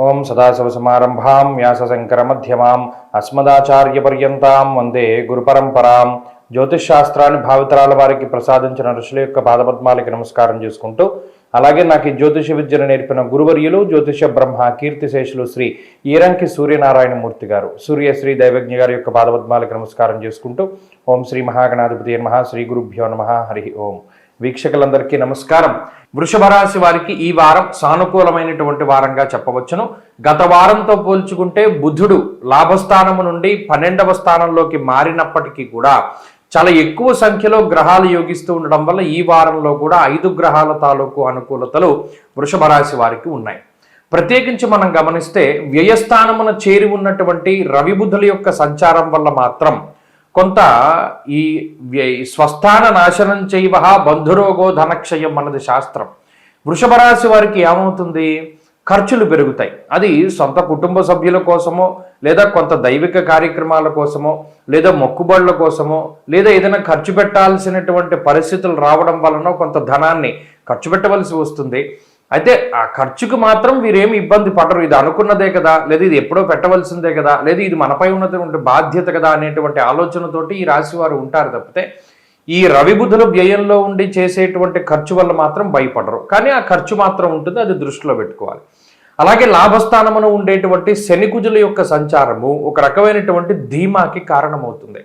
ఓం సదాశివసమారంభాం వ్యాసశంకరమధ్యమాం అస్మదాచార్యపర్యంతాం వందే గురుపరంపరాం. జ్యోతిష్శాస్త్రాన్ని భావితరాల వారికి ప్రసాదించిన ఋషుల యొక్క పాదపద్మాలకి నమస్కారం చేసుకుంటూ, అలాగే నాకు ఈ జ్యోతిష విద్యను నేర్పిన గురువర్యులు జ్యోతిష బ్రహ్మ కీర్తిశేషులు శ్రీ ఈరంకి సూర్యనారాయణమూర్తి గారు, సూర్యశ్రీ దైవజ్ఞ గారి యొక్క పాదపద్మాలకి నమస్కారం చేసుకుంటూ, ఓం శ్రీ మహాగణాధిపతి నమః, శ్రీ గురుభ్యో నమః, హరి ఓం. వీక్షకులందరికీ నమస్కారం. వృషభ రాశి వారికి ఈ వారం సానుకూలమైనటువంటి వారంగా చెప్పవచ్చును. గత వారంతో పోల్చుకుంటే బుధుడు లాభస్థానము నుండి 12వ స్థానంలోకి మారినప్పటికీ కూడా చాలా ఎక్కువ సంఖ్యలో గ్రహాలు యోగిస్తూ ఉండడం వల్ల ఈ వారంలో కూడా 5 గ్రహాల తాలూకు అనుకూలతలు వృషభ రాశి వారికి ఉన్నాయి. ప్రత్యేకించి మనం గమనిస్తే వ్యయస్థానమున చేరి ఉన్నటువంటి రవి బుధుల యొక్క సంచారం వల్ల మాత్రం కొంత ఈ స్వస్థాన నాశనం చేయవ బంధురోగో ధనక్షయం అన్నది శాస్త్రం. వృషభ రాశి వారికి ఏమవుతుంది? ఖర్చులు పెరుగుతాయి. అది సొంత కుటుంబ సభ్యుల కోసమో, లేదా కొంత దైవిక కార్యక్రమాల కోసమో, లేదా మొక్కుబడుల కోసమో, లేదా ఏదైనా ఖర్చు పెట్టాల్సినటువంటి పరిస్థితులు రావడం వలన కొంత ధనాన్ని ఖర్చు పెట్టవలసి వస్తుంది. అయితే ఆ ఖర్చుకు మాత్రం వీరేమి ఇబ్బంది పడరు. ఇది అనుకున్నదే కదా, లేదా ఇది ఎప్పుడో పెట్టవలసిందే కదా, లేదా ఇది మనపై ఉన్నటువంటి బాధ్యత కదా అనేటువంటి ఆలోచనతోటి ఈ రాశి వారు ఉంటారు తప్పితే ఈ రవి బుధుల వ్యయంలో ఉండి చేసేటువంటి ఖర్చు వల్ల మాత్రం భయపడరు. కానీ ఆ ఖర్చు మాత్రం ఉంటుంది, అది దృష్టిలో పెట్టుకోవాలి. అలాగే లాభస్థానమున ఉండేటువంటి శనికుజుల యొక్క సంచారము ఒక రకమైనటువంటి ధీమాకి కారణమవుతుంది.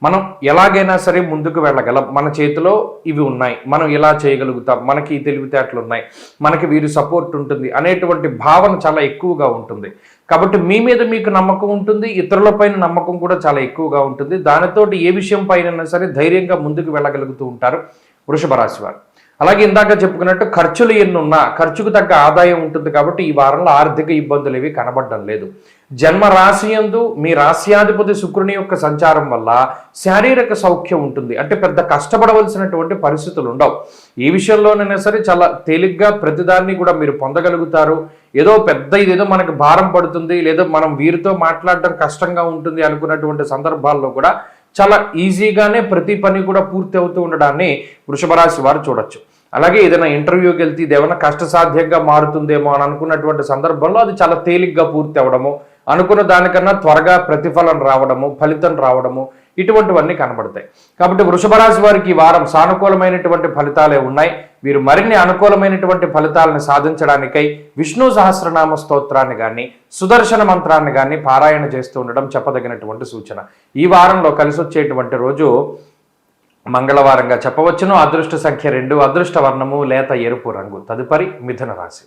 మనం ఎలాగైనా సరే ముందుకు వెళ్ళగలం, మన చేతిలో ఇవి ఉన్నాయి, మనం ఇలా చేయగలుగుతాం, మనకి ఈ తెలివితేటలు ఉన్నాయి, మనకి వీరి సపోర్ట్ ఉంటుంది అనేటువంటి భావన చాలా ఎక్కువగా ఉంటుంది. కాబట్టి మీ మీద మీకు నమ్మకం ఉంటుంది, ఇతరులపైన నమ్మకం కూడా చాలా ఎక్కువగా ఉంటుంది. దానితోటి ఏ విషయం పైన సరే ధైర్యంగా ముందుకు వెళ్ళగలుగుతూ ఉంటారు వృషభ రాశి వారు. అలాగే ఇందాక చెప్పుకున్నట్టు ఖర్చులు ఎన్నున్నా ఖర్చుకు తగ్గ ఆదాయం ఉంటుంది. కాబట్టి ఈ వారంలో ఆర్థిక ఇబ్బందులు ఏవి కనబడడం లేదు. జన్మ రాశి యందు మీ రాశ్యాధిపతి శుక్రుని యొక్క సంచారం వల్ల శారీరక సౌఖ్యం ఉంటుంది. అంటే పెద్ద కష్టపడవలసినటువంటి పరిస్థితులు ఉండవు. ఈ విషయంలోనైనా సరే చాలా తేలిగ్గా ప్రతిదాన్ని కూడా మీరు పొందగలుగుతారు. ఏదో పెద్ద ఇదేదో మనకి భారం పడుతుంది, లేదా మనం వీరితో మాట్లాడడం కష్టంగా ఉంటుంది అనుకున్నటువంటి సందర్భాల్లో కూడా చాలా ఈజీగానే ప్రతి పని కూడా పూర్తి అవుతూ ఉండడాన్ని వృషభ రాశి వారు చూడొచ్చు. అలాగే ఏదైనా ఇంటర్వ్యూకి వెళ్తే ఇది ఏమైనా కష్టసాధ్యంగా మారుతుందేమో అని అనుకున్నటువంటి సందర్భంలో అది చాలా తేలిగ్గా పూర్తి అవడము, అనుకున్న దానికన్నా త్వరగా ప్రతిఫలం రావడము, ఫలితం రావడము, ఇటువంటివన్నీ కనబడతాయి. కాబట్టి వృషభ రాశి వారికి ఈ వారం సానుకూలమైనటువంటి ఫలితాలే ఉన్నాయి. వీరు మరిన్ని అనుకూలమైనటువంటి ఫలితాలను సాధించడానికై విష్ణు సహస్రనామ స్తోత్రాన్ని కానీ సుదర్శన మంత్రాన్ని కానీ పారాయణ చేస్తూ ఉండడం చెప్పదగినటువంటి సూచన. ఈ వారంలో కలిసి వచ్చేటువంటి రోజు మంగళవారంగా చెప్పవచ్చును. అదృష్ట సంఖ్య 2, అదృష్ట వర్ణము లేత ఎరుపు రంగు. తదుపరి మిథున రాశి.